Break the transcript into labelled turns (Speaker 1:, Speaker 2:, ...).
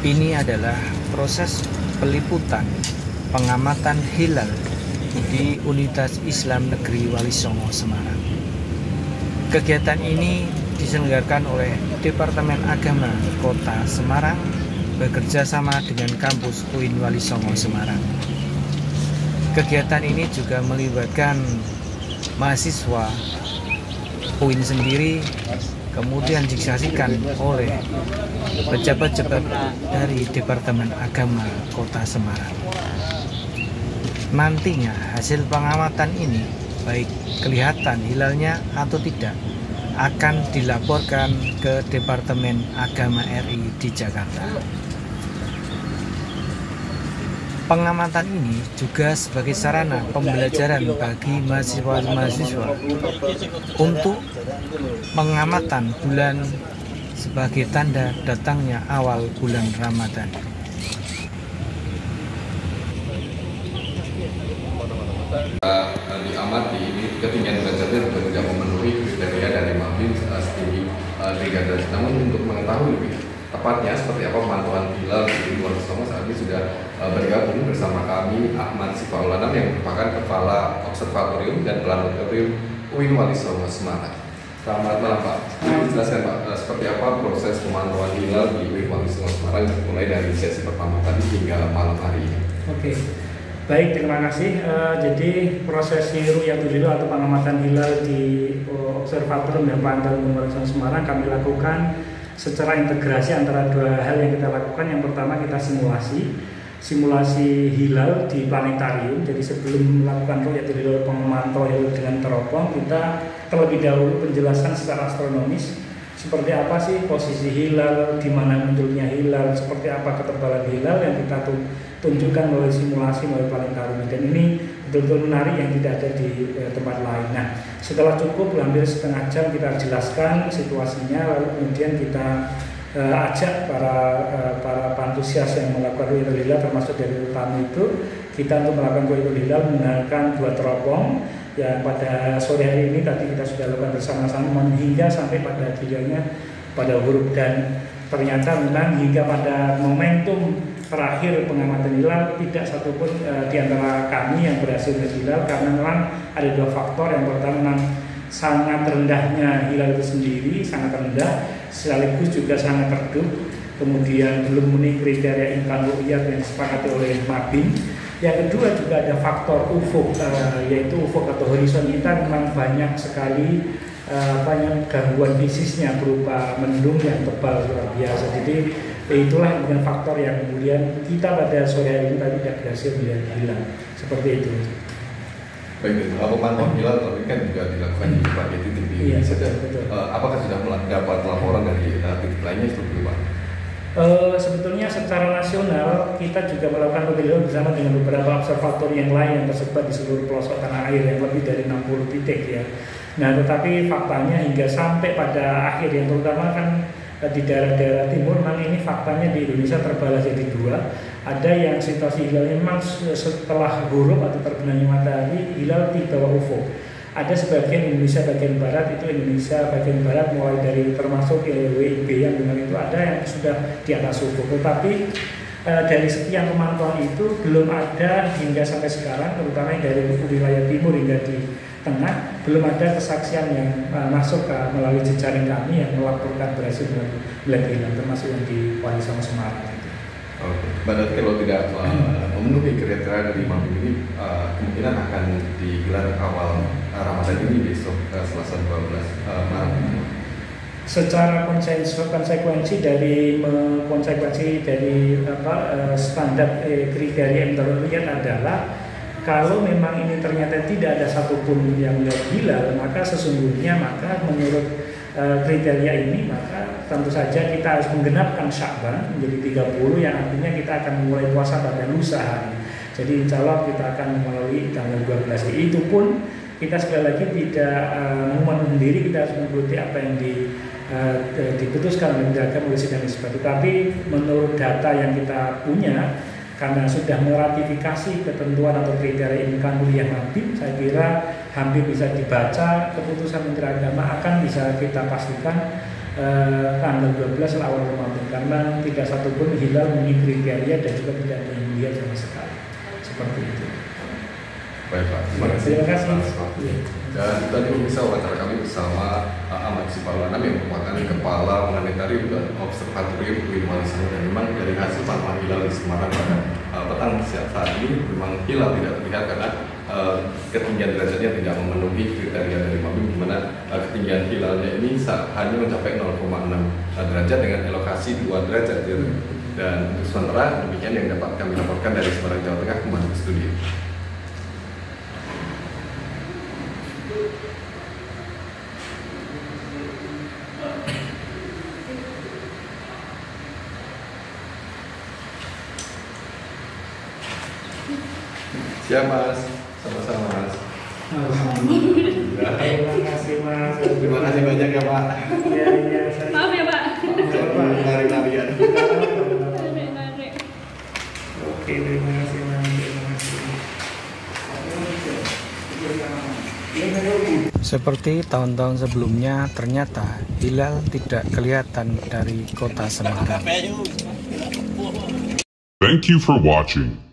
Speaker 1: Ini adalah proses peliputan pengamatan hilal di Universitas Islam Negeri Walisongo, Semarang. Kegiatan ini diselenggarakan oleh Departemen Agama Kota Semarang bekerja sama dengan kampus UIN Walisongo, Semarang. Kegiatan ini juga melibatkan mahasiswa UIN sendiri, kemudian disaksikan oleh pejabat-pejabat dari Departemen Agama Kota Semarang. Nantinya hasil pengamatan ini, baik kelihatan hilalnya atau tidak, akan dilaporkan ke Departemen Agama RI di Jakarta. Pengamatan ini juga sebagai sarana pembelajaran bagi mahasiswa-mahasiswa untuk pengamatan bulan sebagai tanda datangnya awal bulan Ramadan.
Speaker 2: Diamati ini ketinggian derajatnya tidak memenuhi kriteria dari MABIN setinggi 3 derajat. Namun untuk mengetahui lebih tepatnya seperti apa pemantauan hilal di Walisongo, saat ini sudah bergabung bersama kami Ahmad Sifaul Anam yang merupakan Kepala Observatorium dan Planetarium UIN Walisongo, Semarang. Selamat malam Pak. Jelaskan Pak, seperti apa proses pemantauan hilal di UIN Walisongo, Semarang mulai dari sesi pertama tadi hingga malam hari ini.
Speaker 3: Oke. Baik, terima kasih. Jadi prosesi Ru'yatul Hilal atau pengamatan hilal di Observatorium dan Planetarium Walisongo Semarang kami lakukan secara integrasi antara dua hal yang kita lakukan. Yang pertama, kita simulasi hilal di planetarium. Jadi sebelum melakukan Ru'yatul Hilal, memantau hilal dengan teropong, kita terlebih dahulu penjelasan secara astronomis seperti apa sih posisi hilal, di mana munculnya hilal, seperti apa ketebalan hilal yang kita tunjukkan melalui simulasi melalui planetarium. Dan ini betul-betul menarik yang tidak ada di tempat lain. Nah, setelah cukup hampir setengah jam kita jelaskan situasinya, lalu kemudian kita ajak para antusias yang melakukan Ru'yatul Hilal, termasuk dari tamu itu, kita untuk melakukan Ru'yatul Hilal menggunakan 2 teropong. Ya, pada sore hari ini tadi kita sudah lakukan bersama-sama hingga sampai pada akhirnya pada huruf, dan ternyata memang hingga pada momentum terakhir pengamatan hilal tidak satupun di antara kami yang berhasil melihat hilal, karena memang ada 2 faktor. Yang pertama, memang sangat rendahnya hilal itu sendiri, sangat rendah, sekaligus juga sangat redup, kemudian belum memenuhi kriteria imkan ru'yat yang disepakati oleh MABIN. Yang kedua juga ada faktor ufuk, yaitu ufuk atau horizon kita memang banyak sekali banyak gangguan fisiknya berupa mendung yang tebal luar biasa. Jadi itulah kemudian faktor yang kemudian kita pada sore hari ini tadi tidak berhasil melihat hilal seperti itu.
Speaker 2: Baik, pemantauan hilal tapi kan juga dilakukan di berbagai titik di Indonesia. Apakah sudah mendapat laporan dari titik lainnya seperti itu Pak?
Speaker 3: Sebetulnya secara nasional kita juga melakukan Ru'yatul Hilal bersama dengan beberapa observatorium yang lain yang tersebar di seluruh pelosok tanah air yang lebih dari 60 titik ya. Nah, tetapi faktanya hingga sampai pada akhir yang terutama kan di daerah-daerah timur, memang ini faktanya di Indonesia terbelah jadi 2. Ada yang situasi hilal memang setelah huruf atau terbenamnya matahari, hilal di bawah ufuk. Ada sebagian Indonesia bagian barat, itu Indonesia bagian barat mulai dari termasuk WIB yang dengan itu ada yang sudah di atas ufuk. Tetapi dari sekian pemantauan itu belum ada hingga sampai sekarang, terutama dari wilayah timur hingga di tengah, belum ada kesaksian yang masuk melalui jejaring kami yang melaporkan berhasil melihat hilal, termasuk yang di Walisongo Semarang.
Speaker 2: Oke, berarti kalau tidak memenuhi kriteria dari MABIN ini kemungkinan akan digelar awal Ramadan ini besok Selasa 12 Maret.
Speaker 3: Secara konsekuensi dari standar kriteria yang terlihat adalah kalau memang ini ternyata tidak ada satupun yang melihat hilal, maka sesungguhnya menurut kriteria ini maka tentu saja kita harus menggenapkan Sya'ban menjadi 30, yang artinya kita akan mulai puasa pada lusa hari. Jadi insya Allah kita akan melalui tanggal 12. Itu pun kita sekali lagi tidak memenuhi diri, kita harus mengikuti apa yang diputuskan oleh Agama oleh Sidang Isbat. Tetapi menurut data yang kita punya, karena sudah meratifikasi ketentuan atau kriteria imkan kuliah MABIN, saya kira hampir bisa dibaca keputusan Menteri Agama akan bisa kita pastikan tanggal 12 awal Ramadan, karena tidak satupun hilal memenuhi kriteria dan juga tidak ada yang lihat sama sekali. Seperti itu.
Speaker 2: Baik Pak,
Speaker 3: Terima kasih.
Speaker 2: Dan tadi pemirsa wawancara kami bersama Ahmad Siparwana yang merupakan Kepala Planetarium dan Observatorium UIN Wali Songo. Dan memang dari hasil pantauan hilal di Semarang pada petang saat ini memang hilal tidak terlihat karena ketinggian derajatnya tidak memenuhi kriteria dari Mabim, di mana ketinggian hilalnya ini hanya mencapai 0,6 derajat dengan elokasi 2 derajat. Dan untuk sementara demikian yang dapat kami laporkan dari Semarang, Jawa Tengah, kembali ke studio. Siap Mas, sama-sama Mas.
Speaker 3: Terima kasih Mas.
Speaker 2: Terima kasih banyak ya Pak.
Speaker 4: Maaf ya Pak.
Speaker 2: Lari-larian.
Speaker 3: Oke, terima kasih Mas.
Speaker 1: Seperti tahun-tahun sebelumnya, ternyata hilal tidak kelihatan dari kota Semarang.
Speaker 5: Thank you for watching.